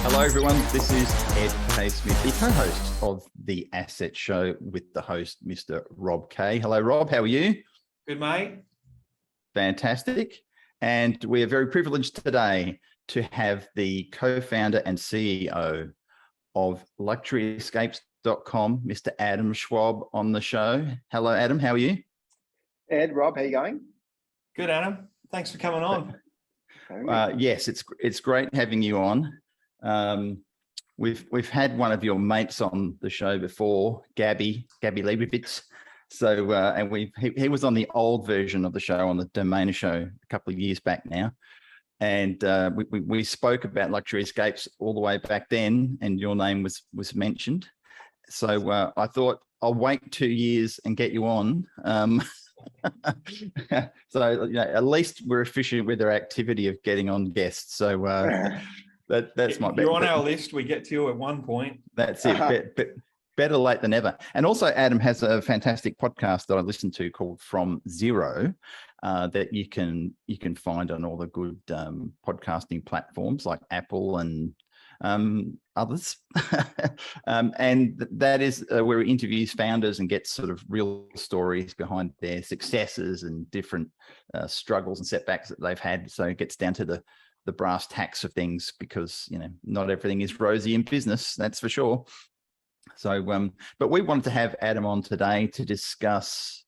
Hello, everyone. This is Ed K. Smith, the co-host of The Asset Show with the host, Mr. Rob Kay. Hello, Rob. How are you? Good, mate. Fantastic. And we are very privileged today to have the co-founder and CEO of luxuryescapes.com, Mr. Adam Schwab, on the show. Hello, Adam. How are you? Ed, Rob, how you going? Good, Adam. Thanks for coming on. Yes, it's great having you on. We've had one of your mates on the show before, Gabby Leibovitz. So and he was on the old version of the show, on the Domainer show, a couple of years back now, and we spoke about Luxury Escapes all the way back then, and your name was mentioned. So I thought I'll wait 2 years and get you on. So at least we're efficient with our activity of getting on guests. So that's my bet. You're on our list. We get to you at one point. That's it. Better late than never. And also, Adam has a fantastic podcast that I listen to called From Zero, that you can find on all the good podcasting platforms like Apple and others. And that is where he interviews founders and gets sort of real stories behind their successes and different struggles and setbacks that they've had. So it gets down to the brass tacks of things, because not everything is rosy in business, that's for sure. So but we wanted to have Adam on today to discuss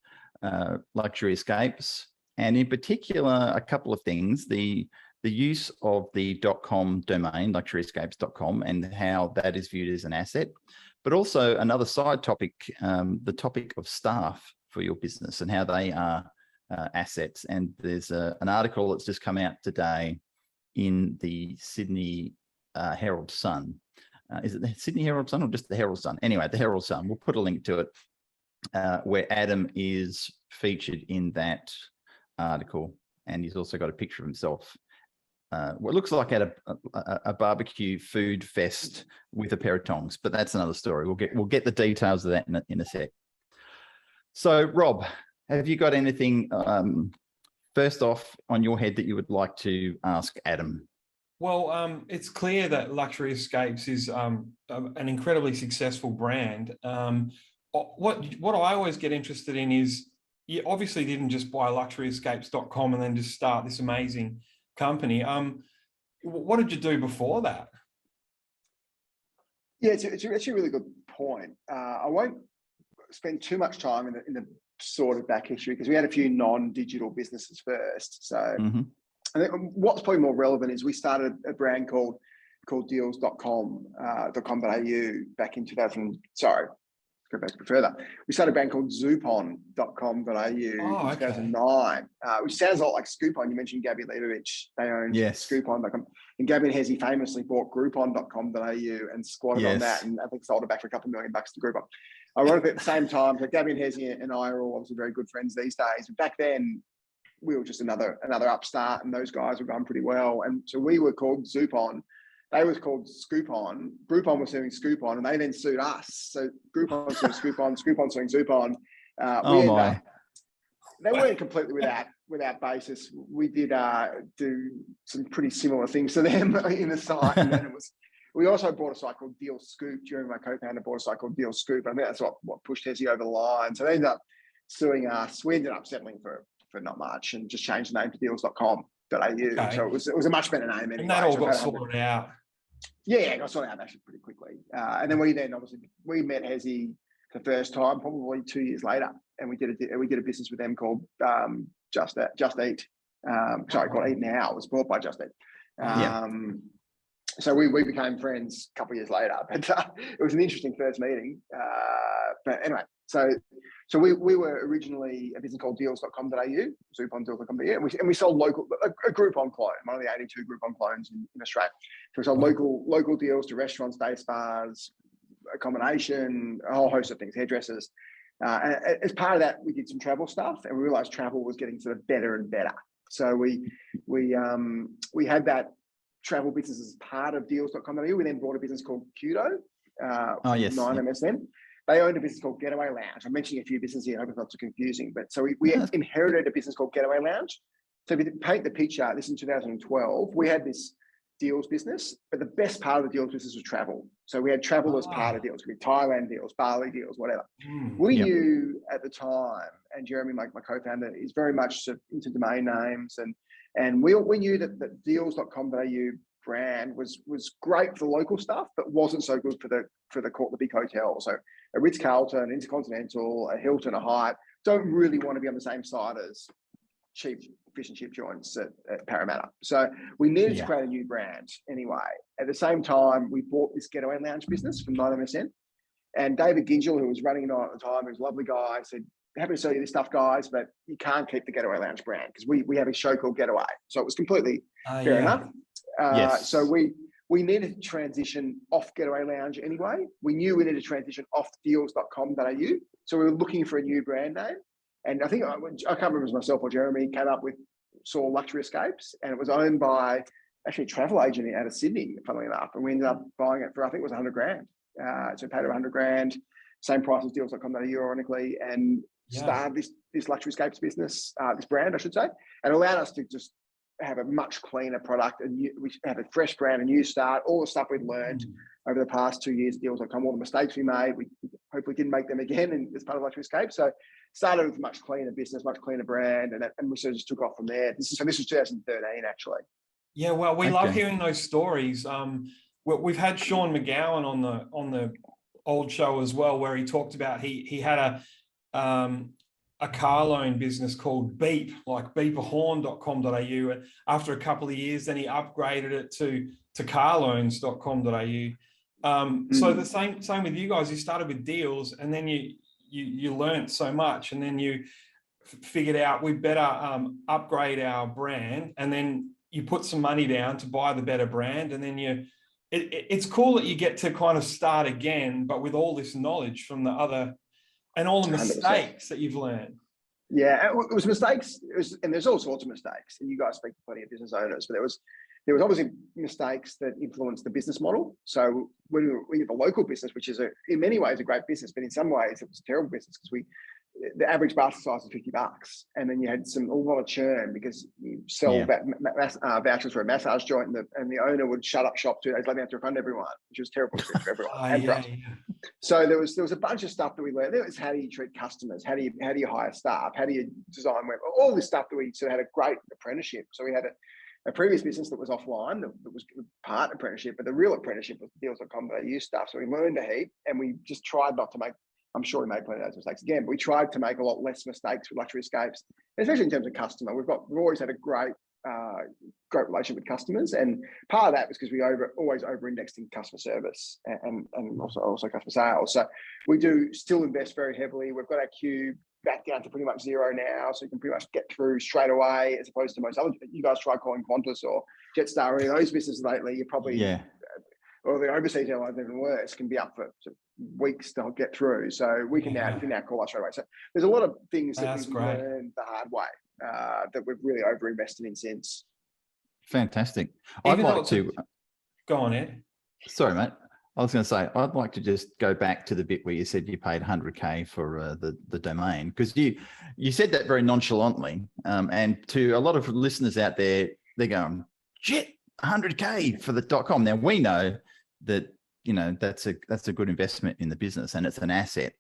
Luxury Escapes, and in particular a couple of things: the use of the .com domain, luxuryescapes.com, and how that is viewed as an asset, but also another side topic, the topic of staff for your business and how they are assets. And there's an article that's just come out today in the Sydney Herald Sun. Is it the Sydney Herald Sun or just the Herald Sun? Anyway, the Herald Sun. We'll put a link to it, where Adam is featured in that article, and he's also got a picture of himself. What looks like at a barbecue food fest with a pair of tongs, but that's another story. We'll get the details of that in a sec. So, Rob, have you got anything first off on your head that you would like to ask Adam? Well, it's clear that Luxury Escapes is an incredibly successful brand. What I always get interested in is, you obviously didn't just buy luxuryescapes.com and then just start this amazing company. What did you do before that? Yeah, it's actually a really good point. I won't spend too much time in the sort of back history, because we had a few non-digital businesses first. So I think what's probably more relevant is we started a brand called deals.com.au back in 2000. Sorry, go back a bit further. We started a brand called zoopon.com.au in 2009, which sounds a lot like Scoopon. You mentioned Gabby Leibovitz. They own Scoopon.com. And Gabby and Hezi famously bought Groupon.com.au and squatted on that, and I think sold it back for a couple $1 million to Groupon. Ironically, at the same time, so Gabby and Hezi and I are all obviously very good friends these days. But back then, we were just another upstart, and those guys were going pretty well. And so we were called Zoopon. They was called Scoopon. Groupon was suing Scoopon, and they then sued us. So Groupon suing Scoopon, Scoopon suing Zoopon. They weren't completely without basis. We did do some pretty similar things to them in the site, and then we also bought a site called Deal Scoop. During my co-founder bought a site called Deal Scoop. I think that's what pushed Hezi over the line. So they ended up suing us. We ended up settling for not much and just changed the name to deals.com.au. Okay. So it was a much better name anyway. And that all got sorted out. Yeah, it got sorted out actually pretty quickly. And then we met Hezi the first time, probably 2 years later, and we did a business with them called Just Eat. Called Eat Now. It was bought by Just Eat. So we became friends a couple of years later, but it was an interesting first meeting. But anyway, so we were originally a business called deals.com.au, Zoopon deals.com.au, and we sold a Groupon clone, one of the 82 Groupon clones in Australia. So we sold local deals to restaurants, day spas, accommodation, a whole host of things, hairdressers. And as part of that, we did some travel stuff, and we realized travel was getting sort of better and better. So we had that travel business as part of deals.com.au. We then bought a business called Kudo, 9MSN. They owned a business called Getaway Lounge. I'm mentioning a few businesses here. I hope it's not too confusing. But so we inherited a business called Getaway Lounge. So if you paint the picture, this in 2012, we had this deals business, but the best part of the deals business was travel. So we had travel as part of deals, could be Thailand deals, Bali deals, whatever. We knew at the time, and Jeremy, my co-founder, is very much sort of into domain names, and we knew that deals.com.au brand was great for the local stuff, but wasn't so good for the big hotels. So a Ritz-Carlton, Intercontinental, a Hilton, a Hyatt don't really want to be on the same side as cheap fish and chip joints at Parramatta. So we needed to create a new brand anyway. At the same time, we bought this Getaway Lounge business from 9MSN, and David Gingell, who was running it on at the time, who was a lovely guy, said, happy to sell you this stuff, guys, but you can't keep the Getaway Lounge brand because we have a show called Getaway. So it was completely fair enough. So we needed to transition off Getaway Lounge anyway. We knew we needed to transition off deals.com.au. So we were looking for a new brand name. And I think, I can't remember if it was myself or Jeremy, saw Luxury Escapes, and it was owned by actually a travel agent out of Sydney, funnily enough. And we ended up buying it for, I think it was 100 grand. So we paid her 100 grand, same price as deals.com.au, ironically, and started this Luxury Escapes business, this brand, I should say, and allowed us to just have a much cleaner product, and we have a fresh brand, a new start, all the stuff we'd learned over the past 2 years, deals.com, all the mistakes we made, we hopefully didn't make them again as part of Luxury Escape. So started with a much cleaner business, much cleaner brand, and we sort of just took off from there. This was 2013, actually. Yeah, well, we love hearing those stories. We've had Sean McGowan on the old show as well, where he talked about he had a car loan business called Beep, like beepahorn.com.au, and after a couple of years, then he upgraded it to carloans.com.au. So the same with you guys. You started with deals, and then you learned so much, and then you figured out we better upgrade our brand, and then you put some money down to buy the better brand, and then it's cool that you get to kind of start again, but with all this knowledge from the other and all the mistakes 100%. That you've learned. Yeah, it was mistakes. And there's all sorts of mistakes. And you guys speak to plenty of business owners, but there was obviously mistakes that influenced the business model. So when we have a local business, which is in many ways a great business, but in some ways it was a terrible business because the average basket size is $50, and then you had a lot of churn because you sell vouchers for a massage joint, and the owner would shut up shop 2 days later and have to refund everyone, which was terrible for everyone and for us. So there was a bunch of stuff that we learned. There was how do you treat customers, how do you hire staff, how do you design web, all this stuff that we sort of had a great apprenticeship. So we had a previous business that was offline that was part apprenticeship, but the real apprenticeship was deals.com.au stuff. So we learned a heap, and we just tried not to make. I'm sure we made plenty of those mistakes again, but we tried to make a lot less mistakes with Luxury Escapes, especially in terms of customer. We've always had a great relationship with customers, and part of that was because we always over-indexed in customer service and also customer sales. So we do still invest very heavily. We've got our queue back down to pretty much zero now, so you can pretty much get through straight away, as opposed to most other. You guys try calling Qantas or Jetstar or any of those businesses lately, you're probably or the overseas airlines, even worse, can be up for weeks to get through. So we can now call us straight away. So there's a lot of things that we've learned the hard way that we've really over-invested in since. Fantastic. I'd like to go on, Ed. Sorry, mate. I was going to say, I'd like to just go back to the bit where you said you paid 100K for the domain, because you said that very nonchalantly. And to a lot of listeners out there, they're going, shit, 100K for the .com. Now we know that, that's a good investment in the business and it's an asset.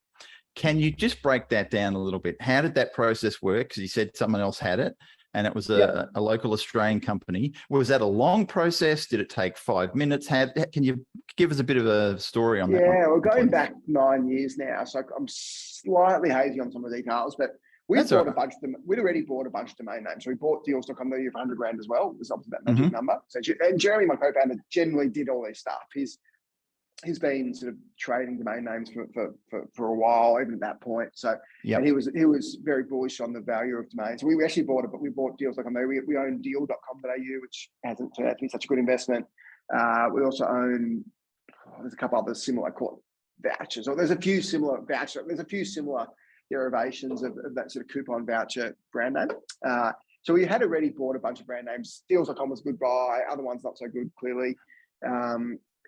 Can you just break that down a little bit? How did that process work? Because you said someone else had it and it was a local Australian company. Was that a long process? Did it take 5 minutes? Can you give us a bit of a story on that? Yeah, we're going back 9 years now, so I'm slightly hazy on some of the details, but we'd already bought a bunch of domain names. So we bought deals.com.au for 100 grand as well. It was obviously that magic number. So, and Jeremy, my co-founder, generally did all this stuff. He's been sort of trading domain names for a while, even at that point. So and he was very bullish on the value of domains. So we actually bought it, but we bought deals.com.au. We own deal.com.au, which hasn't turned out to be such a good investment. We also own, there's a couple other similar, I call it vouchers, or there's a few similar derivations of that sort of coupon voucher brand name. So we had already bought a bunch of brand names. Deals.com was a good buy, other ones not so good, clearly.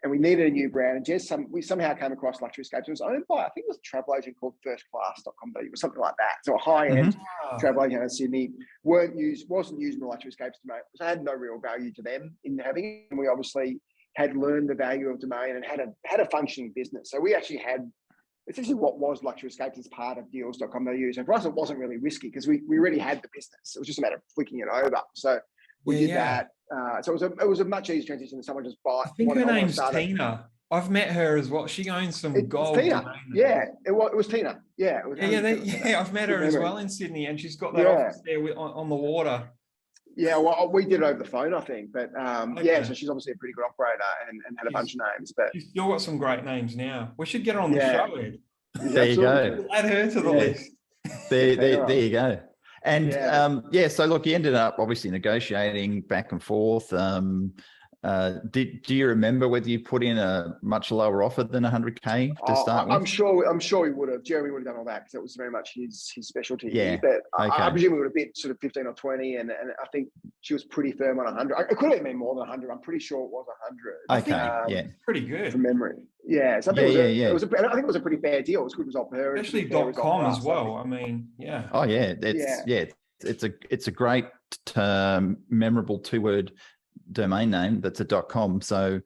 and we needed a new brand. And Jez, we somehow came across Luxury Escapes. It was owned by, I think it was a travel agent called firstclass.com.au or something like that. So a high-end travel agent in Sydney wasn't using the Luxury Escapes domain. So it had no real value to them in having it. And we obviously had learned the value of domain and had a functioning business. So we actually had essentially what was Luxury Escapes as part of deals.com.au. So for us, it wasn't really risky because we already had the business. It was just a matter of flicking it over. So we did that. So it was a much easier transition than someone just buy. I think her name's Tina. I've met her as well. She owns some gold. Tina. Yeah, it was Tina. Yeah, it was I've met her as well in Sydney, and she's got that office there on the water. Yeah, well, we did it over the phone, I think, but so she's obviously a pretty good operator and had a bunch of names. But she's still got some great names now. We should get her on the show, Ed. There you go. Add her to the list. There you go. And so look, you ended up obviously negotiating back and forth. Do you remember whether you put in a much lower offer than 100K to start with? I'm sure he would have. Jeremy would have done all that because it was very much his specialty. Yeah. But I presume we would have bid sort of 15 or 20, and I think she was pretty firm on 100. It could have been more than 100. I'm pretty sure it was 100. Okay. Pretty good from memory. Yeah. So I think I think it was a pretty fair deal. It was a good result for her, especially .com as well. I mean, yeah. Oh yeah, it's a great memorable two-word domain name that's a .com. So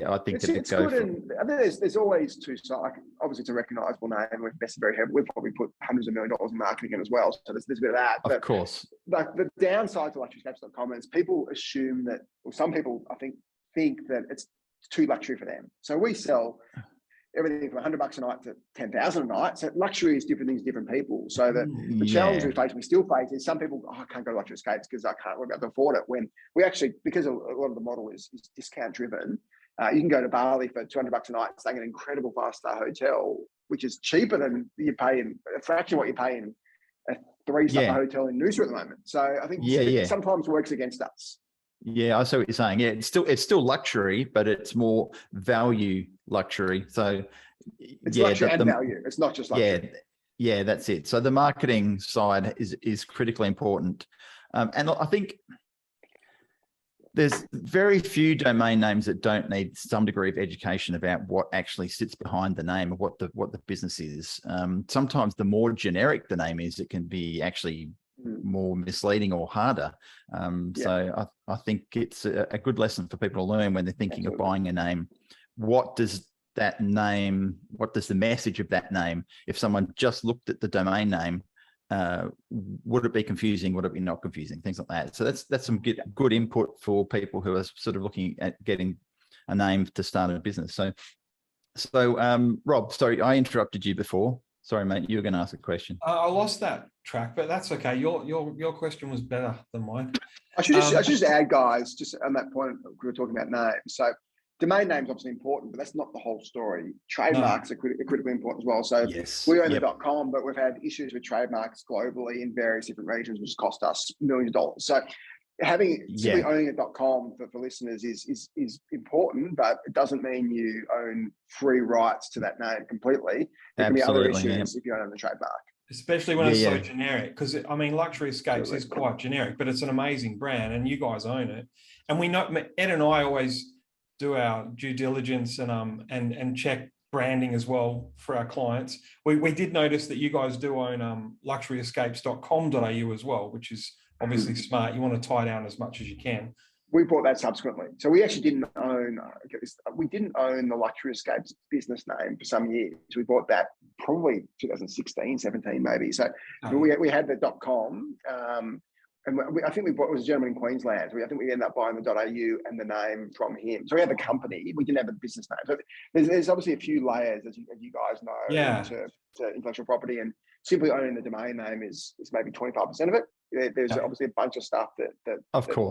I think it's good. And I think there's always two sides. Like, obviously, it's a recognizable name. We've invested very heavily. We've probably put hundreds of $1 million in marketing in as well. So there's a bit of that. Of course. Like the downside to luxuryscapes.com is people assume that, or some people I think that it's too luxury for them. So we sell everything from $100 a night to $10,000 a night. So luxury is different things, different people. So the challenge we still face is some people, I can't go to Luxury Escapes because I can't work out to afford it. When we actually, because a lot of the model is discount driven, you can go to Bali for $200 a night, staying in an incredible 5-star hotel, which is cheaper than you pay in a fraction of what you pay in a 3-star hotel in Noosa at the moment. So I think it sometimes works against us. Yeah, I see what you're saying. Yeah, it's still luxury, but it's more value luxury. So it's luxury and value. It's not just luxury. Yeah, that's it. So the marketing side is critically important. And I think there's very few domain names that don't need some degree of education about what actually sits behind the name of what the business is. Sometimes the more generic the name is, it can be actually more misleading or harder. So I think it's a good lesson for people to learn when they're thinking of buying a name. What does the message of that name, if someone just looked at the domain name, would it be confusing? Would it be not confusing? Things like that. So that's some good input for people who are sort of looking at getting a name to start a business. So Rob, sorry, I interrupted you before. Sorry, mate, you were going to ask a question. I lost that track, but that's okay. Your question was better than mine. I should just add, guys, just on that point, we were talking about names. So domain names obviously important, but that's not the whole story. Trademarks are critically important as well. So we own the .com, but we've had issues with trademarks globally in various different regions, which cost us millions of dollars. So simply owning a .com for listeners is important, but it doesn't mean you own free rights to that name completely. There can be other issues if you don't own the trademark. Especially when it's so generic, because I mean, Luxury Escapes is quite generic, but it's an amazing brand and you guys own it. And we know, Ed and I always do our due diligence and check branding as well for our clients. We did notice that you guys do own luxuryescapes.com.au as well, which is obviously smart. You want to tie down as much as you can. We bought that subsequently. So we actually didn't own the Luxury Escapes business name for some years. We bought that probably 2016, 17 maybe. So we had the .com, and I think it was a gentleman in Queensland. I think we ended up buying the .au and the name from him. So we had the company. We didn't have the business name. So there's obviously a few layers, as you guys know, to intellectual property, and simply owning the domain name is maybe 25% of it. There's obviously a bunch of stuff that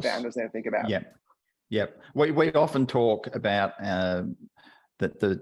founders now think about. Yeah. We often talk about that the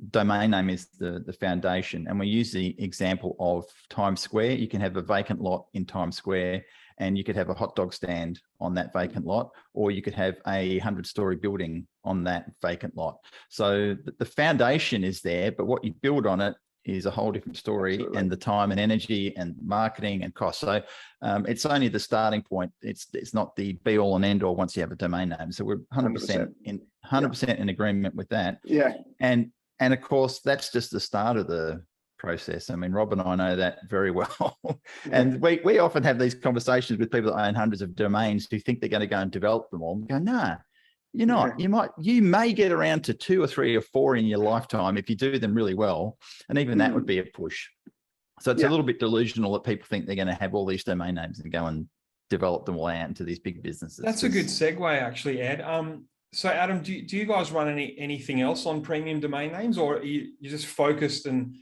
domain name is the foundation, and we use the example of Times Square. You can have a vacant lot in Times Square, and you could have a hot dog stand on that vacant lot, or you could have a 100-story building on that vacant lot. So the foundation is there, but what you build on it is a whole different story. Absolutely. And the time and energy and marketing and cost. So it's only the starting point. It's not the be all and end all once you have a domain name. So we're 100% 100% in agreement with that. Yeah. And of course, that's just the start of the process. I mean, Rob and I know that very well. And we often have these conversations with people that own hundreds of domains who think they're going to go and develop them all. And go, nah, you're not. You may get around to 2 or 3 or 4 in your lifetime if you do them really well. And even that would be a push. So it's a little bit delusional that people think they're going to have all these domain names and go and develop them all out into these big businesses. That's a good segue, actually, Ed. So, Adam, do you guys run anything else on premium domain names, or are you just focused and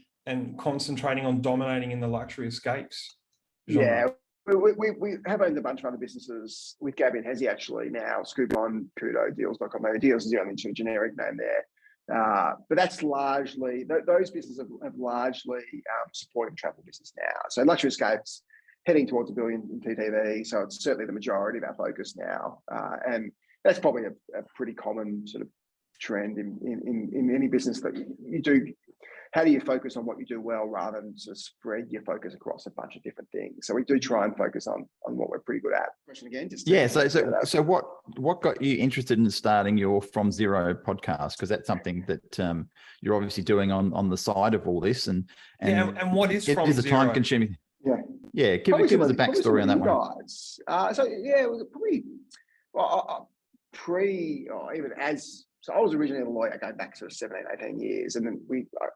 concentrating on dominating in the luxury escapes genre? Yeah, we have owned a bunch of other businesses with Gabby and Hezi actually now, Scuba on Kudo, Deals.com.au. Deals is the only sort of generic name there. But that's largely, those businesses have largely supported travel business now. So luxury escapes heading towards $1 billion in TTV. So it's certainly the majority of our focus now. And that's probably a pretty common sort of trend in any business that you do. How do you focus on what you do well rather than sort of spread your focus across a bunch of different things? So we do try and focus on what we're pretty good at. Question again? So what got you interested in starting your From Zero podcast? Because that's something that you're obviously doing on the side of all this. And what is From Zero? It is a time-consuming. Yeah. Give us a backstory on that one. Guys. It was probably So I was originally a lawyer going back sort of 17, 18 years. And then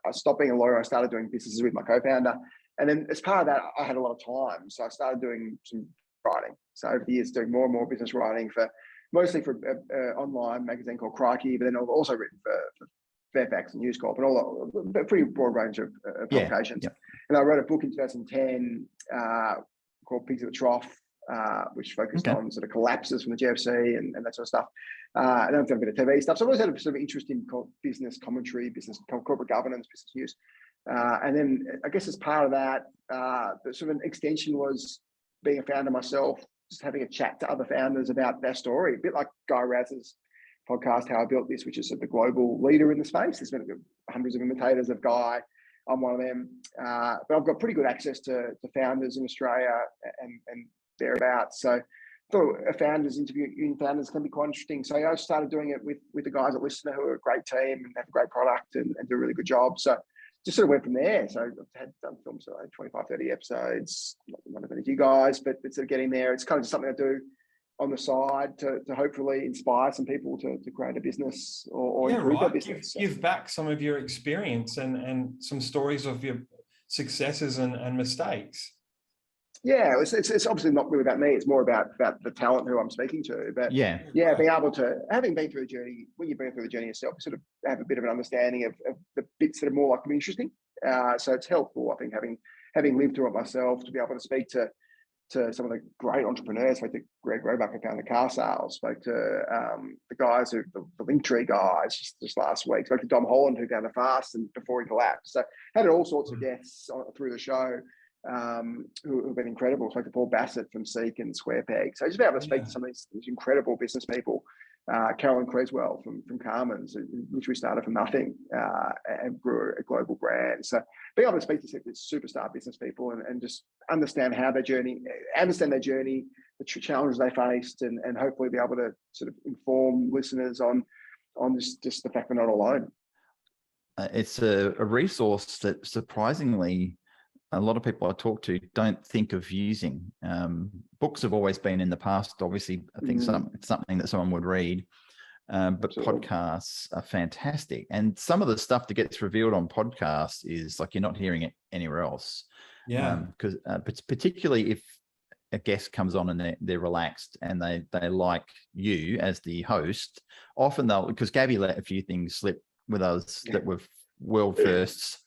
I stopped being a lawyer. I started doing businesses with my co-founder. And then as part of that, I had a lot of time. So I started doing some writing. So over the years, doing more and more business writing mostly for an online magazine called Crikey, but then I've also written for Fairfax and News Corp and a pretty broad range of publications. Yeah. And I wrote a book in 2010 called Pigs at the Trough, which focused on sort of collapses from the GFC and that sort of stuff. And I've done a bit of TV stuff. So I've always had a sort of interest in business commentary, corporate governance, business news. And then I guess as part of that, the sort of an extension was being a founder myself, just having a chat to other founders about their story, a bit like Guy Raz's podcast, How I Built This, which is sort of the global leader in the space. There's been hundreds of imitators of Guy. I'm one of them. But I've got pretty good access to founders in Australia and thereabouts. So I thought interviewing founders can be quite interesting. So I started doing it with the guys at Listener, who are a great team and have a great product and do a really good job. So just sort of went from there. So I've done films for like 25, 30 episodes, not as many as you guys, but sort of getting there. It's kind of just something I do on the side to hopefully inspire some people to create a business or improve their business. Give back some of your experience and some stories of your successes and mistakes. Yeah, it's obviously not really about me. It's more about the talent who I'm speaking to. But being able to, having been through the journey, when you've been through the journey yourself, you sort of have a bit of an understanding of the bits that are more likely interesting. So it's helpful, I think, having lived through it myself, to be able to speak to some of the great entrepreneurs. Spoke to Greg Roebuck, who founded Car Sales. Spoke to the guys the Linktree guys just last week. Spoke to Dom Holland, who founded Fast and before he collapsed. So had all sorts of guests through the show. Who've been incredible. Spoke to Paul Bassett from Seek and Square Peg. So just be able to speak to some of these incredible business people. Carolyn Creswell from Carmen's, who literally started from nothing and grew a global brand. So being able to speak to superstar business people and just understand their journey, the challenges they faced, and hopefully be able to sort of inform listeners on just the fact they're not alone. It's a resource that surprisingly a lot of people I talk to don't think of using. Books have always been in the past. Obviously, I think it's something that someone would read, but Absolutely. Podcasts are fantastic. And some of the stuff that gets revealed on podcasts is like you're not hearing it anywhere else. Yeah. Because particularly if a guest comes on and they're relaxed and they like you as the host, often because Gabby let a few things slip with us that were world firsts.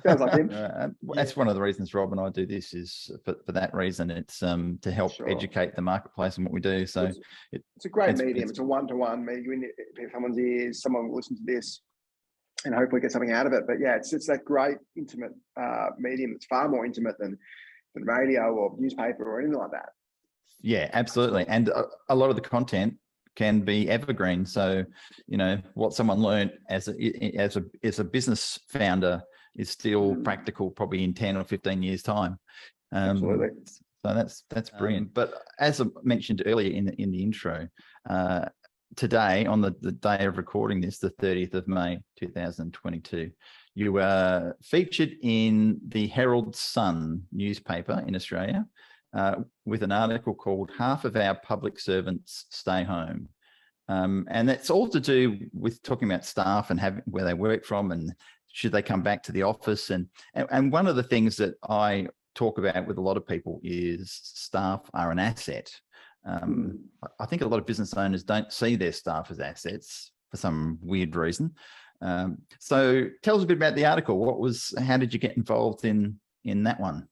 Sounds like him. That's one of the reasons Rob and I do this, is for that reason. It's to help educate the marketplace and what we do. So it's a great medium. It's a one-to-one medium in someone's ears. Someone will listen to this and hopefully get something out of it. But yeah, it's that great intimate medium. It's far more intimate than radio or newspaper or anything like that. Yeah, absolutely. And a lot of the content can be evergreen. So, what someone learned as a business founder is still practical probably in 10 or 15 years time. Absolutely. So that's brilliant. But as I mentioned earlier in the intro, today, on the day of recording this, the 30th of May, 2022, you were featured in the Herald Sun newspaper in Australia with an article called "Half of Our Public Servants Stay Home." And that's all to do with talking about staff and where they work from and should they come back to the office. And one of the things that I talk about with a lot of people is staff are an asset. I think a lot of business owners don't see their staff as assets for some weird reason. So tell us a bit about the article. How did you get involved in that one?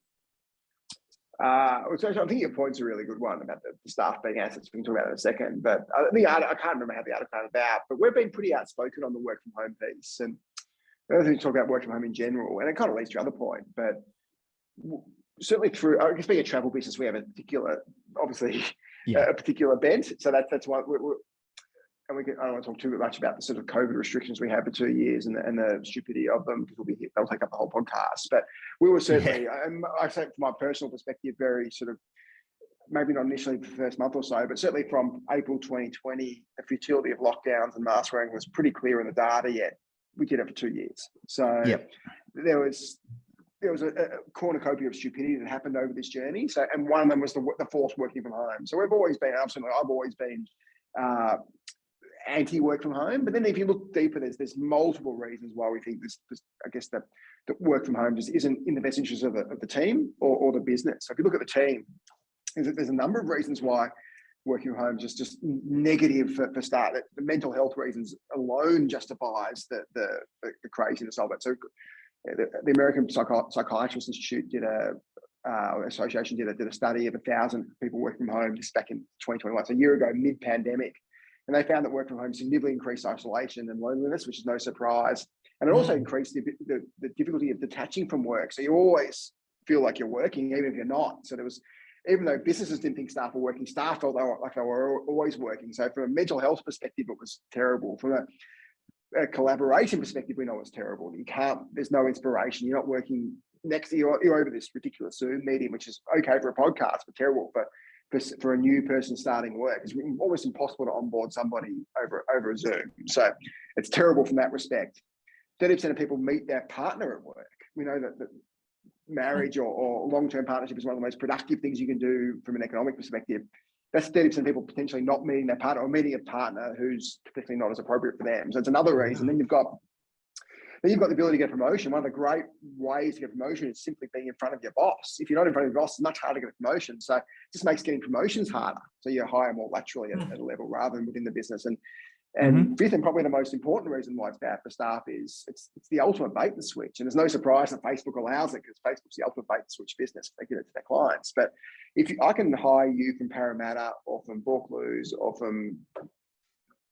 So I think your point's a really good one about the staff being assets. We can talk about it in a second. But I can't remember how the article came about, but we've been pretty outspoken on the work from home piece. And the other thing to talk about work from home in general, and it kind of leads to your other point, but certainly through, I guess being a travel business, we have a particular bent. So that's why I don't want to talk too much about the sort of COVID restrictions we had for 2 years and the stupidity of them, because they'll take up the whole podcast. But we were certainly, I say from my personal perspective, very sort of, maybe not initially the first month or so, but certainly from April 2020, the futility of lockdowns and mask wearing was pretty clear in the data, yet we did it for 2 years. So there was a cornucopia of stupidity that happened over this journey. So, and one of them was the forced working from home. So I've always been anti-work from home. But then if you look deeper, there's multiple reasons why we think this I guess that work from home just isn't in the best interest of the team or the business. So if you look at the team, there's a number of reasons why working from home is just negative for start. The mental health reasons alone justifies the craziness of it. So the American Psychiatrist Institute Association did a study of 1,000 people working from home just back in 2021, so a year ago, mid-pandemic. And they found that work from home significantly increased isolation and loneliness, which is no surprise. And it also increased the difficulty of detaching from work. So you always feel like you're working, even if you're not. So even though businesses didn't think staff were working, staff felt like they were always working. So from a mental health perspective, it was terrible. From a collaboration perspective, we know it's terrible. There's no inspiration. You're not working next to you're over this ridiculous Zoom meeting, which is okay for a podcast, but terrible for a new person starting work. It's almost impossible to onboard somebody over a Zoom. So it's terrible from that respect. 30% of people meet their partner at work. We know that marriage or long-term partnership is one of the most productive things you can do from an economic perspective. That's 30% of people potentially not meeting their partner or meeting a partner who's particularly not as appropriate for them. So it's another reason. Then you've got the ability to get a promotion. One of the great ways to get a promotion is simply being in front of your boss. If you're not in front of your boss, it's much harder to get a promotion. So it just makes getting promotions harder. So you hire more laterally at a level rather than within the business. And fifth, and probably the most important reason why it's bad for staff is it's the ultimate bait and switch. And there's no surprise that Facebook allows it, because Facebook's the ultimate bait and switch business. They give it to their clients. But I can hire you from Parramatta or from Vaucluse or from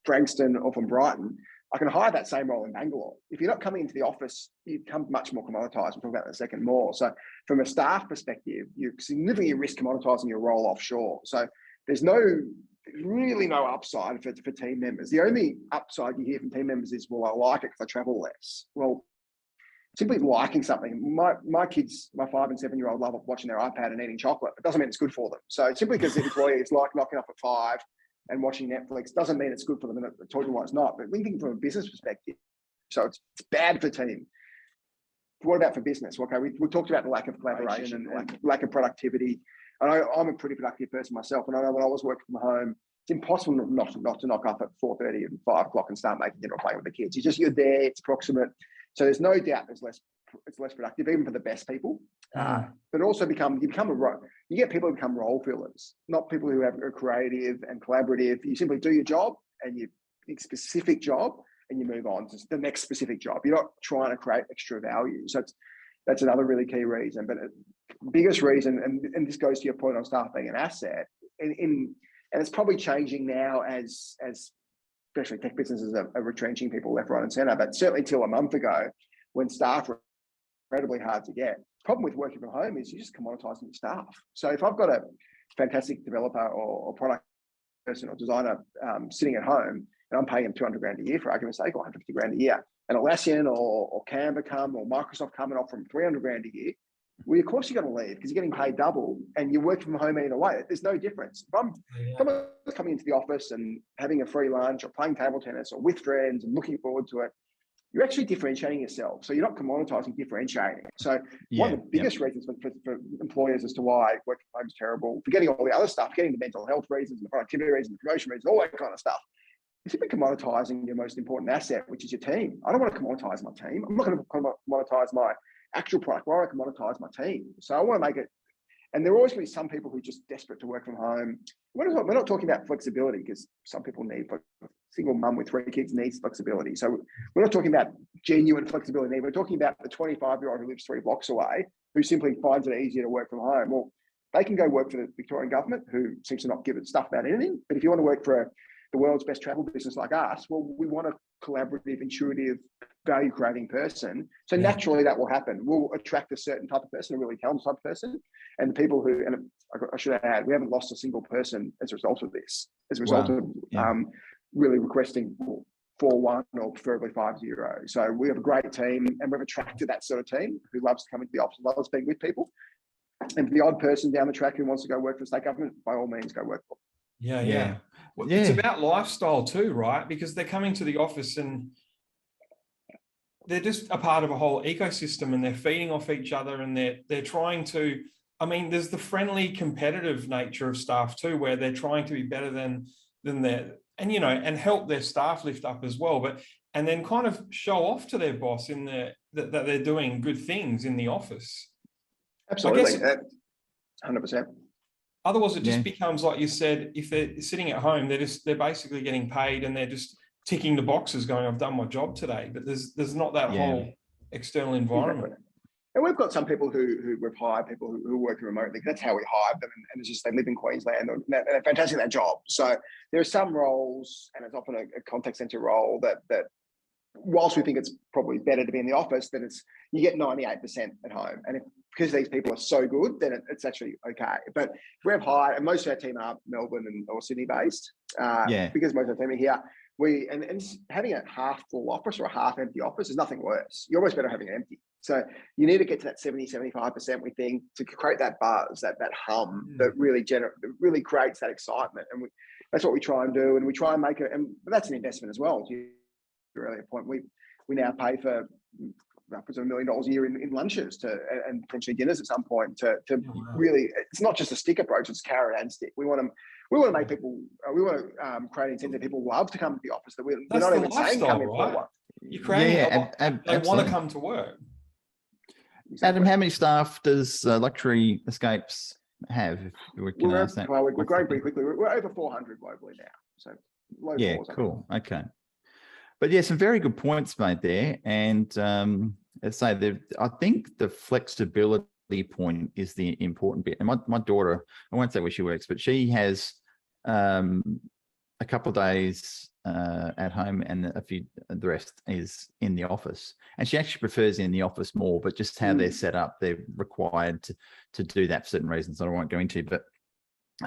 Frankston or from Brighton, I can hire that same role in Bangalore. If you're not coming into the office, you become much more commoditized. We'll talk about that in a second more. So from a staff perspective, you significantly risk commoditizing your role offshore. So there's really no upside for team members. The only upside you hear from team members is, well, I like it because I travel less. Well, simply liking something. My kids, my 5 and 7 year old, love watching their iPad and eating chocolate. It doesn't mean it's good for them. So simply because the employees like knocking up at 5 and watching Netflix doesn't mean it's good for them, and I told you why it's not. But we think from a business perspective, so it's bad for team. What about for business? Okay, we talked about the lack of collaboration and lack of productivity. And I'm a pretty productive person myself, and I know when I was working from home, it's impossible not to knock up at 4:30 and 5 o'clock and start making dinner or playing with the kids. You're there, it's proximate. So there's no doubt it's less productive, even for the best people. But also you get people who become role fillers, not people who are creative and collaborative. You simply do your job and you pick a specific job and you move on to the next specific job. You're not trying to create extra value. So that's another really key reason. But the biggest reason, and this goes to your point on staff being an asset, and it's probably changing now as especially tech businesses are retrenching people left, right, and centre. But certainly till a month ago, when staff were incredibly hard to get. Problem with working from home is you just commoditizing your staff. So if I've got a fantastic developer or product person or designer sitting at home, and I'm paying them 200 grand a year for argument's sake, or 150 grand a year, and Atlassian or Canva come or Microsoft come and offer them 300 grand a year, Well, of course you're going to leave because you're getting paid double and you work from home either way. There's no difference. If someone's coming into the office and having a free lunch or playing table tennis or with friends and looking forward to it, you're actually differentiating yourself. So you're not commoditizing, differentiating. So one of the biggest reasons for employers as to why work from home is terrible, forgetting all the other stuff, getting the mental health reasons, the productivity reasons, the promotion reasons, all that kind of stuff, is simply commoditizing your most important asset, which is your team. I don't want to commoditize my team. I'm not going to commoditize my actual product. Why do I commoditize my team? So I want to make it, and there are always going to be some people who are just desperate to work from home. We're not talking about flexibility because some people need, a single mum with 3 kids needs flexibility. So we're not talking about genuine flexibility. We're talking about the 25-year-old who lives 3 blocks away, who simply finds it easier to work from home. Well, they can go work for the Victorian government, who seems to not give a stuff about anything. But if you want to work for the world's best travel business like us, well, we want a collaborative, intuitive, value-creating person. So naturally that will happen. We'll attract a certain type of person, a really talented type of person. And the people who, and I should add, we haven't lost a single person as a result of this, as a result of really requesting 4-1 or preferably 5-0. So we have a great team and we've attracted that sort of team who loves to come into the office, loves being with people. And for the odd person down the track who wants to go work for state government, by all means, go work for them. Yeah. Well, it's about lifestyle too, right? Because they're coming to the office and they're just a part of a whole ecosystem and they're feeding off each other and they're trying to, I mean, there's the friendly competitive nature of staff too, where they're trying to be better than their, and, you know, and help their staff lift up as well, but, and then kind of show off to their boss in that they're doing good things in the office. Absolutely. 100%. Otherwise, it just becomes, like you said, if they're sitting at home, they're basically getting paid and they're just ticking the boxes going, I've done my job today. But there's not that whole external environment. Exactly. And we've got some people who we've hired, people who are working remotely. That's how we hired them. And it's just they live in Queensland and they're fantastic at their job. So there are some roles, and it's often a contact center role that whilst we think it's probably better to be in the office, that you get 98% at home. And because these people are so good, then it's actually okay. But we've hired, and most of our team are Melbourne or Sydney based. Because most of our team are here. And having a half full office or a half empty office is nothing worse. You're almost better having it empty. So you need to get to that 70-75%, we think, to create that buzz, that hum that really creates that excitement. And that's what we try and do. And we try and make it, but that's an investment as well. To your earlier point, we now pay for upwards of $1 million a year in lunches and potentially dinners at some point to really, it's not just a stick approach, it's carrot and stick. We want to make people, we want to create incentive people love to come to the office, that we're not even saying come in for one. You're creating they want to come to work. Exactly. Adam, how many staff does Luxury Escapes have? We're growing pretty quickly. We're over 400 globally now. So low fours, cool. Okay. But some very good points made there. And let's say I think the flexibility point is the important bit. And my daughter, I won't say where she works, but she has a couple of days at home and the rest is in the office. And she actually prefers in the office more, but just how they're set up, they're required to do that for certain reasons that I won't go into. But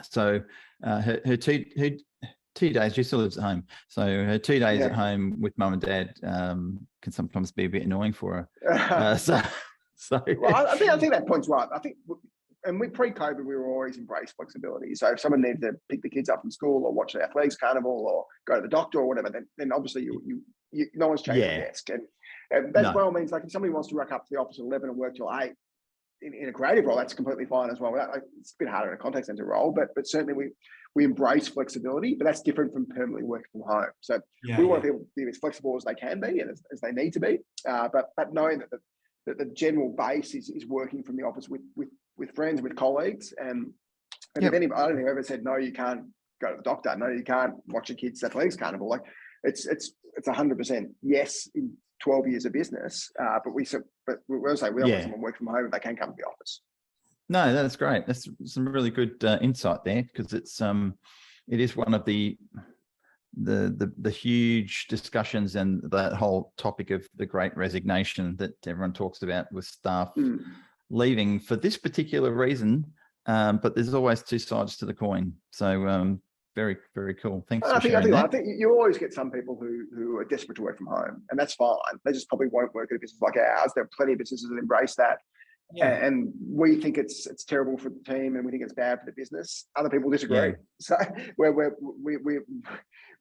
so her 2 days, she still lives at home. So her 2 days at home with mum and dad can sometimes be a bit annoying for her. Well, I think that point's right. I think, and pre-COVID, we were always embraced flexibility. So if someone needed to pick the kids up from school or watch the athletics carnival or go to the doctor or whatever, then obviously you no one's changed the desk. And that by all means, like if somebody wants to rock up to the office at 11 and work till 8 in a creative role, that's completely fine as well. It's a bit harder in a contact center role, but certainly we embrace flexibility, but that's different from permanently working from home. So we want people to be as flexible as they can be and as they need to be, but knowing that the general base is working from the office with friends, with colleagues, and if any, I don't think I've ever said no, you can't go to the doctor, no, you can't watch your kids' athletics carnival. Like it's 100% yes in 12 years of business, but we'll say we don't want someone work from home if they can come to the office. No, that's great. That's some really good insight there, because it is one of the huge discussions and that whole topic of the Great Resignation that everyone talks about with staff leaving for this particular reason. But there's always two sides to the coin. So very, very cool. Thanks for sharing that. I think you always get some people who are desperate to work from home, and that's fine. They just probably won't work at a business like ours. There are plenty of businesses that embrace that. And we think it's terrible for the team, and we think it's bad for the business. Other people disagree. So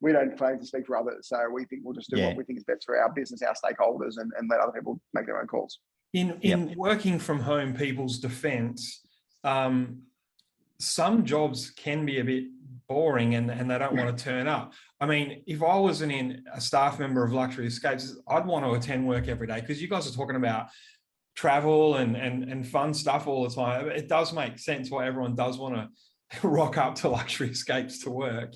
we don't claim to speak for others. So we think we'll just do what we think is best for our business, our stakeholders, and let other people make their own calls. In working from home, people's defence, some jobs can be a bit boring and they don't want to turn up. I mean, if I wasn't a staff member of Luxury Escapes, I'd want to attend work every day, because you guys are talking about travel and fun stuff all the time. It does make sense why everyone does want to rock up to Luxury Escapes to work,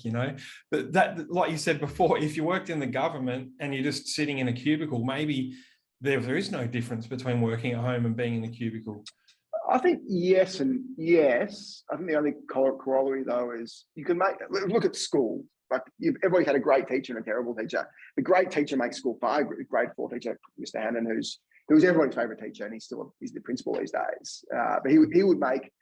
But that, like you said before, if you worked in the government and you're just sitting in a cubicle, maybe there is no difference between working at home and being in a cubicle. I think yes and yes. I think the only corollary, though, is you can look at school. Like everybody had a great teacher and a terrible teacher. The great teacher makes school fun. Grade 4 teacher, Mr. Hannon, who was everyone's favourite teacher, and he's the principal these days. But he would make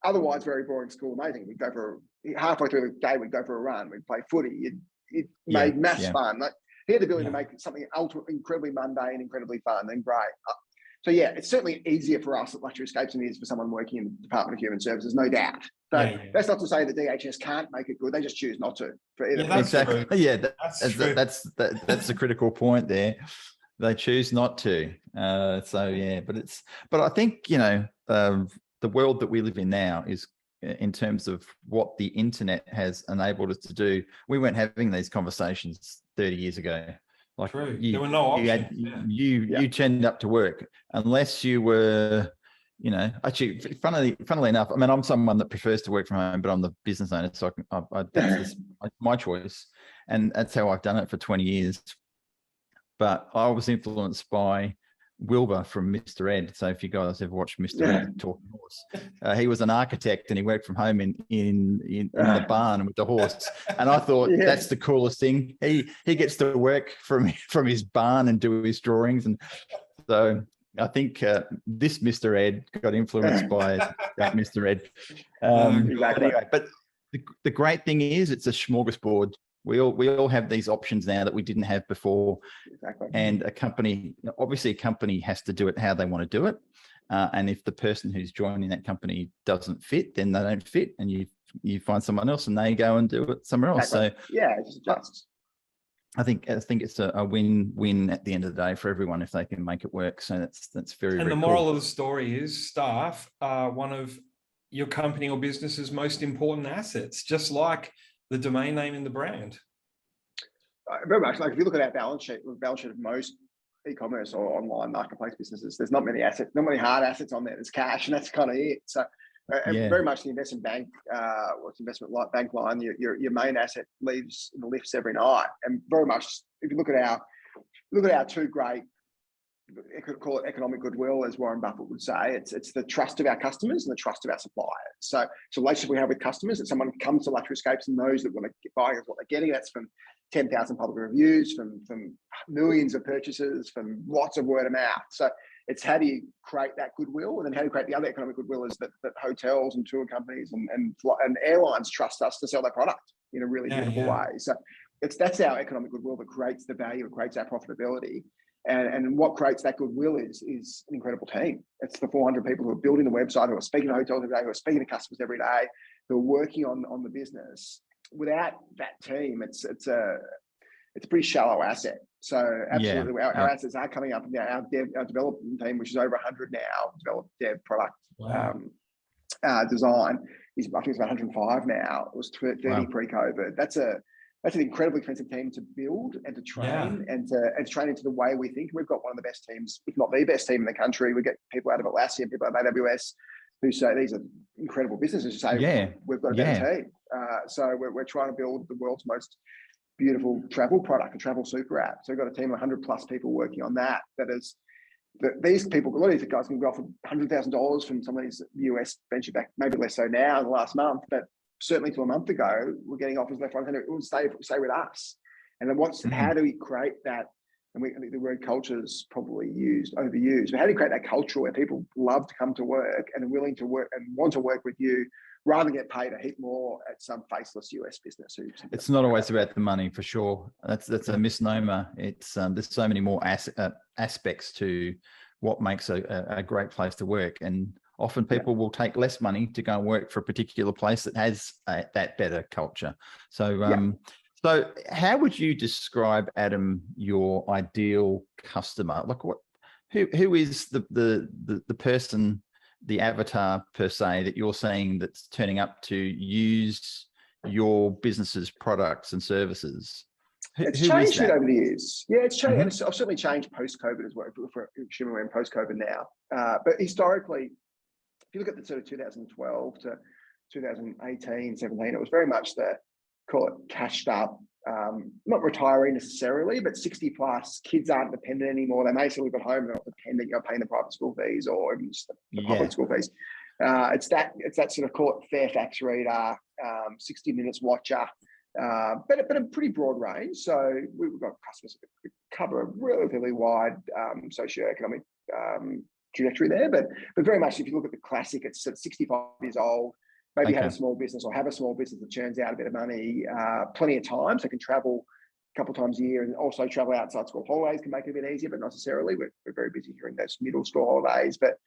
otherwise very boring school amazing. We'd go for halfway through the day, we'd go for a run. We'd play footy. It made maths fun. Like he had the ability to make something incredibly mundane, incredibly fun, and great. So yeah, it's certainly easier for us at Luxury Escapes than it is for someone working in the Department of Human Services, no doubt. So that's not to say that DHS can't make it good. They just choose not to. Exactly. True. Yeah, that's the critical point there. They choose not to. But I think the world that we live in now is, in terms of what the internet has enabled us to do. We weren't having these conversations 30 years ago. Like True. There were no options. You turned up to work unless you were, actually, funnily enough, I mean, I'm someone that prefers to work from home, but I'm the business owner, so that's my choice, and that's how I've done it for 20 years. But I was influenced by Wilbur from Mr. Ed. So if you guys ever watched Mr. Ed Talking Horse, he was an architect and he worked from home in the barn with the horse. And I thought that's the coolest thing. He gets to work from his barn and do his drawings. And so I think this Mr. Ed got influenced by that Mr. Ed. But the great thing is it's a smorgasbord. We all have these options now that we didn't have before. Exactly. And a company has to do it how they want to do it. And if the person who's joining that company doesn't fit, then they don't fit, and you find someone else and they go and do it somewhere else. Exactly. So yeah, it's just. I think it's a win-win at the end of the day for everyone if they can make it work. So that's very. And very the moral cool. of the story is staff are one of your company or business's most important assets, just like the domain name and the brand. Very much. Like if you look at our balance sheet of most e-commerce or online marketplace businesses, there's not many hard assets on there. There's cash, and that's kind of it. So very much the investment bank, bank line, your main asset leaves in the lifts every night. And very much, if you look at our two great, I could call it economic goodwill, as Warren Buffett would say. It's the trust of our customers and the trust of our suppliers. So it's a relationship we have with customers, that someone comes to Luxury Escapes and knows that when they're buying what they're getting. That's from 10,000 public reviews, from millions of purchases, from lots of word of mouth. So it's how do you create that goodwill, and then how do you create the other economic goodwill is that hotels and tour companies and airlines trust us to sell their product in a really beautiful way. So that's our economic goodwill that creates the value, it creates our profitability. And what creates that goodwill is an incredible team. It's the 400 people who are building the website, who are speaking to hotels every day, who are speaking to customers every day, who are working on the business. Without that team, it's a pretty shallow asset. So absolutely, our assets are coming up. Our development team, which is over 100 now, developed dev product design, I think it's about 105 now. It was 30 pre-COVID. That's an incredibly expensive team to build and to train and to train into the way we think. We've got one of the best teams, if not the best team in the country. We get people out of Atlassian, people out of AWS, who say these are incredible businesses, who say we've got a better team. So we're trying to build the world's most beautiful travel product, a travel super app. So we've got a team of 100 plus people working on that. These people, a lot of these guys can go off $100,000 from some of these US venture back, maybe less so now in the last month, but certainly to a month ago, we're getting offers left, right, and it will stay with us. And then how do we create that? And I think the word culture is probably overused. But how do you create that culture where people love to come to work and are willing to work and want to work with you, rather than get paid a heap more at some faceless US business? It's not always about the money, for sure. That's a misnomer. It's there's so many more aspects to what makes a great place to work. And often people will take less money to go and work for a particular place that has that better culture. So, so how would you describe, Adam, your ideal customer? Like who is the person, the avatar per se, that you're seeing that's turning up to use your business's products and services? It's changed over the years. Yeah, it's changed. And it's certainly changed post-COVID as well. For assuming we're in post-COVID now. But historically, if you look at the sort of 2012 to 2018, 17, it was very much the, call it cashed up, not retiree necessarily, but 60 plus. Kids aren't dependent anymore. They may still live at home, they're not dependent, you're paying the private school fees or even just the public school fees. It's that sort of, call it Fairfax reader, 60 Minutes watcher, but a pretty broad range. So we've got customers that cover a relatively wide socioeconomic trajectory there, but very much if you look at the classic, it's sort of 65 years old, maybe had a small business or have a small business that churns out a bit of money, plenty of time, so can travel a couple of times a year, and also travel outside school holidays can make it a bit easier, but not necessarily. We're very busy during those middle school holidays, but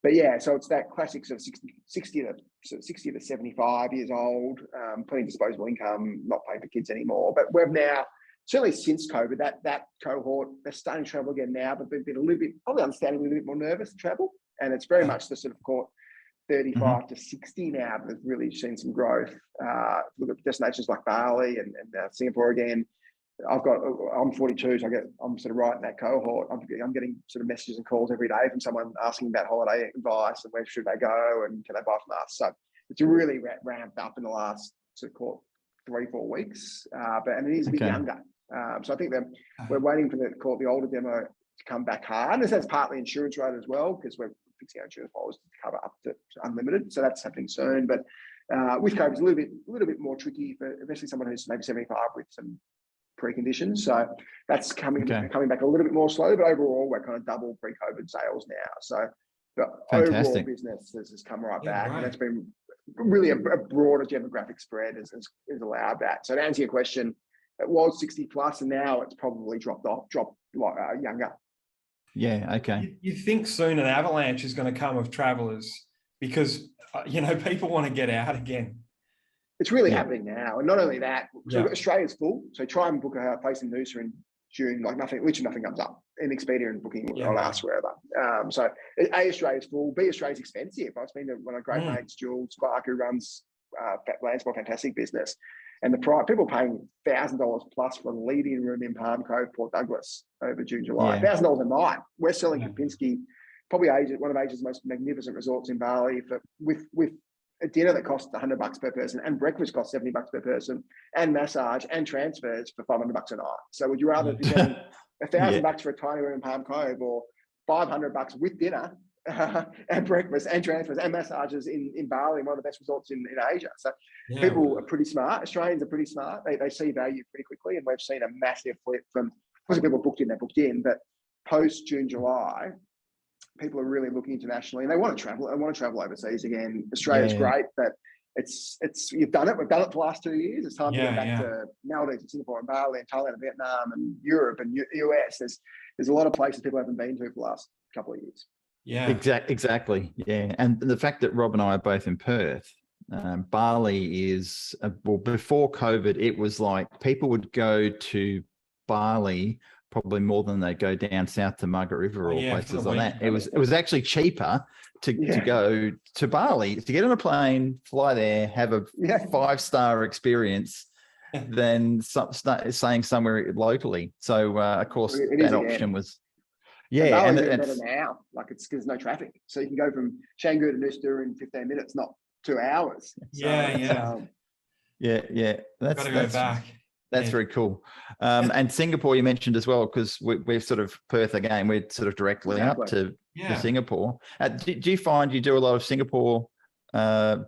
yeah, so it's that classic sort of 60 to 75 years old, plenty of disposable income, not paying for kids anymore. But we've now, certainly since COVID, that cohort, they're starting to travel again now, but they've been a little bit, probably understandably, a little bit more nervous to travel. And it's very much the sort of cohort 35 to 60 now that's really seen some growth. Look at destinations like Bali and Singapore again. I'm 42, so I'm sort of right in that cohort. I'm getting sort of messages and calls every day from someone asking about holiday advice and where should they go and can they buy from us. So it's really ramped up in the last sort of 3-4 weeks, and it is a bit younger. So I think that we're waiting for the older demo to come back hard. And that's partly insurance rate as well, because we're fixing our insurance policies to cover up to unlimited. So that's happening soon. But with COVID, it's a little bit more tricky for especially someone who's maybe 75 with some preconditions. So that's coming back a little bit more slowly, but overall we're kind of double pre-COVID sales now. So the overall business has come right back, and that's been really a broader demographic spread has allowed that. So to answer your question, it was 60 plus, and now it's probably dropped like younger. Yeah, okay. You think soon an avalanche is going to come of travellers because people want to get out again. It's really happening now, and not only that. So Australia's full. So try and book a place in Noosa in June, like literally nothing comes up in Expedia and booking on us wherever. So A, Australia's full. B, Australia's expensive. I've been to one of great mates, Jules Spark, who runs Landsport, fantastic business, and the price, people paying $1,000 plus for a lead-in room in Palm Cove, Port Douglas over June, July. $1,000 a night. We're selling Kempinski, probably one of Asia's most magnificent resorts in Bali, with a dinner that costs $100 per person, and breakfast costs $70 per person, and massage and transfers for $500 a night. So would you rather be spending $1,000 for a tiny room in Palm Cove, or $500 with dinner and breakfast and transfers and massages in Bali, one of the best resorts in Asia? So people are pretty smart. Australians are pretty smart. They see value pretty quickly, and we've seen a massive flip from, obviously people booked in, but post June, July, people are really looking internationally, and they want to travel. They want to travel overseas again. Australia's great, but it's you've done it. We've done it for the last 2 years. It's time to go back to Maldives and Singapore and Bali and Thailand and Vietnam and Europe and US. There's a lot of places people haven't been to for the last couple of years. Yeah, exactly. Yeah, and the fact that Rob and I are both in Perth, Bali is before COVID, it was like people would go to Bali probably more than they go down south to Margaret River or places like that. It was actually cheaper to go to Bali, to get on a plane, fly there, have a 5-star experience than staying somewhere locally. So of course that option was and better now. Like there's no traffic, so you can go from Canggu to Noosa in 15 minutes, not 2 hours. So, That's got to go back. That's very cool. And Singapore you mentioned as well, because we're sort of Perth again. We're sort of directly up to Singapore. Do you find you do a lot of Singapore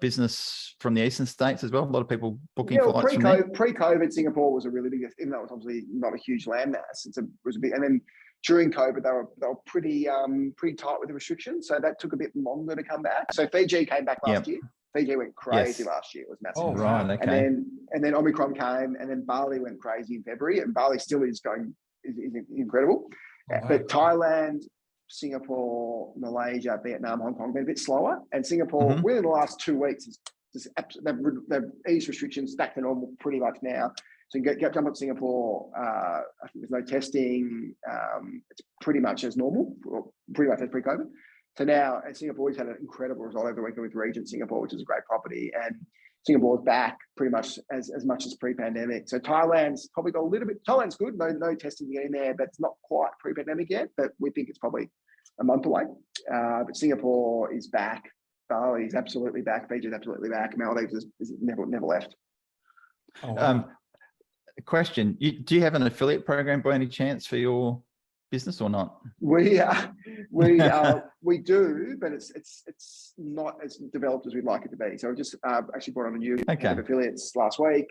business from the eastern states as well? A lot of people booking flights from there? Pre-COVID, Singapore was a really big, even though it was obviously not a huge landmass. It was a big, and then during COVID, they were pretty tight with the restrictions, so that took a bit longer to come back. So Fiji came back last year. Fiji went crazy last year. It was massive. Oh, right. Okay. And then Omicron came, and then Bali went crazy in February, and Bali still is incredible. But Thailand, Singapore, Malaysia, Vietnam, Hong Kong been a bit slower, and Singapore within the last 2 weeks they've eased restrictions back to normal pretty much now. So you can jump on Singapore. I think there's no testing. It's pretty much as normal, or pretty much as pre-COVID. So now, and Singapore's had an incredible result over the weekend with Regent Singapore, which is a great property, and Singapore's back pretty much as much as pre-pandemic. So Thailand's probably got a little bit. Thailand's good, no testing getting there, but it's not quite pre-pandemic yet. But we think it's probably a month away. But Singapore is back. Bali is absolutely back. Fiji's absolutely back. Maldives is never left. Oh, wow. Question: do you have an affiliate program by any chance for your business or not? We do, but it's not as developed as we'd like it to be. So we just actually brought on a new head of affiliates last week.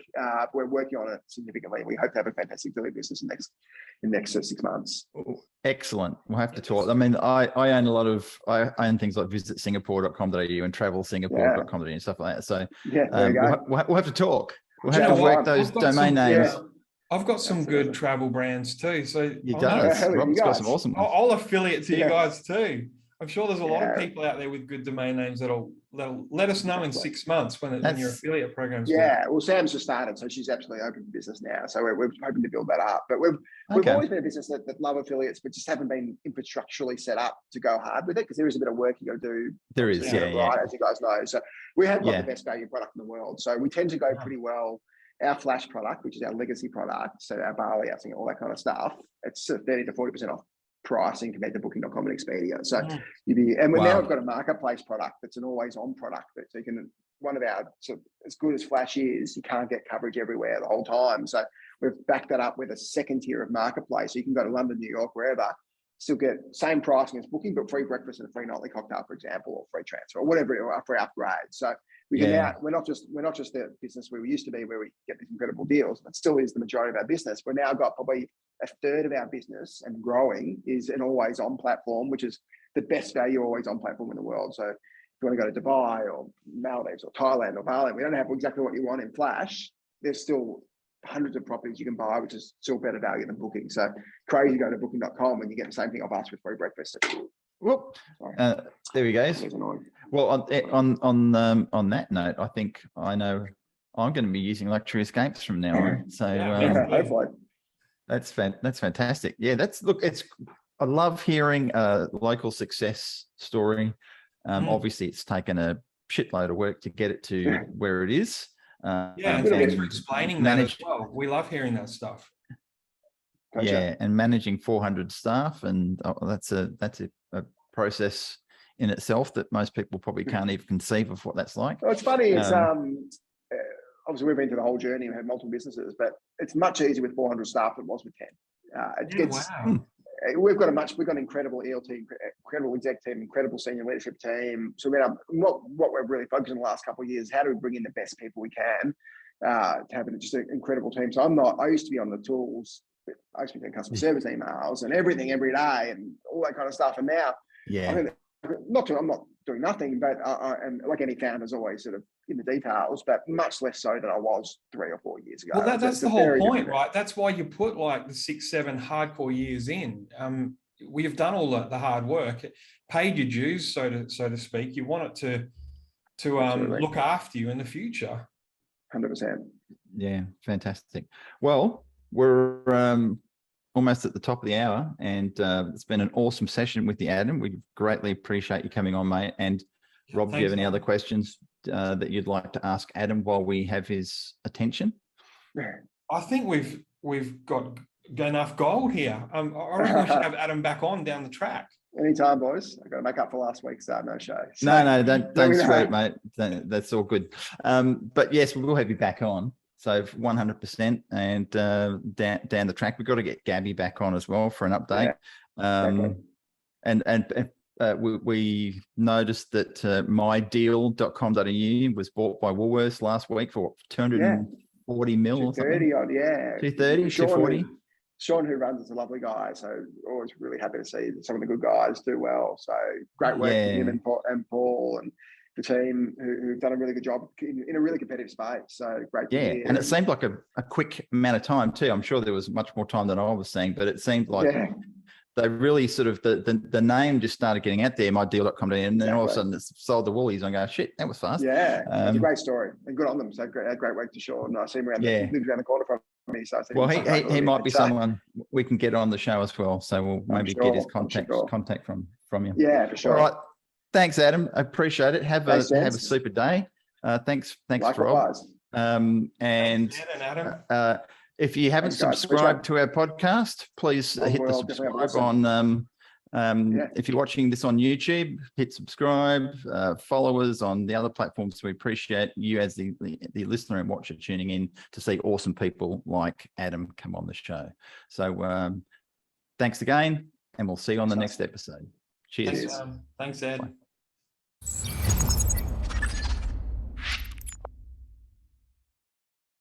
We're working on it significantly. We hope to have a fantastic affiliate business in the next 6 months. Excellent. We'll have to talk. I mean, I own I own things like visitsingapore.com.au and travelsingapore.com.au and stuff like that. So we'll have to talk. We'll have to work those domain names. Yeah. I've got some good travel brands too. So you does. Rob's got some awesome ones. I'll affiliate to you guys too. I'm sure there's a lot of people out there with good domain names that'll let us know in 6 months when your affiliate program's good. Well, Sam's just started, so she's absolutely open for business now. So we're hoping to build that up. But we've always been a business that love affiliates, but just haven't been infrastructurally set up to go hard with it, because there is a bit of work you got to do. There is, right, as you guys know. So we have got the best value product in the world. So we tend to go pretty well. Our Flash product, which is our legacy product, so our Bali, our Singapore, all that kind of stuff, it's 30 to 40% off pricing compared to Booking.com and Expedia. So now we've got a marketplace product that's an always-on product. So you can, one of our, so as good as Flash is, you can't get coverage everywhere the whole time. So we've backed that up with a second tier of marketplace. So you can go to London, New York, wherever, still get same pricing as Booking, but free breakfast and a free nightly cocktail, for example, or free transfer, or whatever, or free upgrade. So we can now, we're not just the business where we used to be, where we get these incredible deals. That still is the majority of our business. We're now got probably a third of our business, and growing, is an always-on platform, which is the best value always-on platform in the world. So if you want to go to Dubai or Maldives or Thailand or Bali, we don't have exactly what you want in Flash. There's still hundreds of properties you can buy, which is still better value than Booking. So crazy go to Booking.com and you get the same thing off us with free breakfast. Whoop. There we go. Well, on that note, I think I know I'm going to be using Luxury Escapes from now on. So hopefully. That's fantastic. Yeah, I love hearing a local success story. Obviously, it's taken a shitload of work to get it to where it is. And thanks for explaining that as well. We love hearing that stuff. Gotcha. Yeah, and managing 400 staff, and that's a process in itself that most people probably can't even conceive of what that's like. Well, it's funny. It's obviously we've been through the whole journey. We have multiple businesses, but it's much easier with 400 staff than it was with 10. We've got an incredible ELT, incredible exec team, incredible senior leadership team. So what we're really focused on the last couple of years, how do we bring in the best people we can to have just an incredible team. So I used to be on the tools. I used to be doing customer service emails and everything every day and all that kind of stuff. And now, I'm not doing nothing, but and like any founder's always sort of in the details, but much less so than I was 3 or 4 years ago. Well, that's the whole point, right? That's why you put like the 6, 7 hardcore years in. We have done all the hard work, paid your dues, so to speak. You want it to look after you in the future. 100%. Yeah, fantastic. Well, we're almost at the top of the hour, and it's been an awesome session with you, Adam. We greatly appreciate you coming on, mate. And Rob, do you have any other questions that you'd like to ask Adam while we have his attention? I think we've got enough gold here. I reckon we should have Adam back on down the track. Anytime, boys. I've got to make up for last week's no show. So, no, don't sweat it, mate. That's all good. But yes, we will have you back on. So 100%, and down the track, we've got to get Gabby back on as well for an update. We noticed that mydeal.com.au was bought by Woolworths last week for 240 mil or something. 230 odd, 230, 240. Sean, who runs, is a lovely guy, so always really happy to see some of the good guys do well. So great work with him and Paul and the team who've done a really good job in a really competitive space. So great to hear. And it seemed like a quick amount of time too. I'm sure there was much more time than I was seeing, but it seemed like they really sort of the name just started getting out there, mydeal.com.au, and then all of a sudden it's sold the Woolies. I go, shit, that was fast. Yeah, it's a great story and good on them. So great week to Sean. I see him lives around the corner from me. So well, he might be someone we can get on the show as well. So we'll maybe get his contact from you. Yeah, for sure. All right. Thanks, Adam. I appreciate it. Have a super day. Thanks, Rob. And Adam. If you haven't subscribed to our podcast, please hit the subscribe on. If you're watching this on YouTube, hit subscribe. Follow us on the other platforms. We appreciate you as the listener and watcher tuning in to see awesome people like Adam come on the show. So thanks again, and we'll see you on the next episode. Cheers. Thanks, Ed. Bye.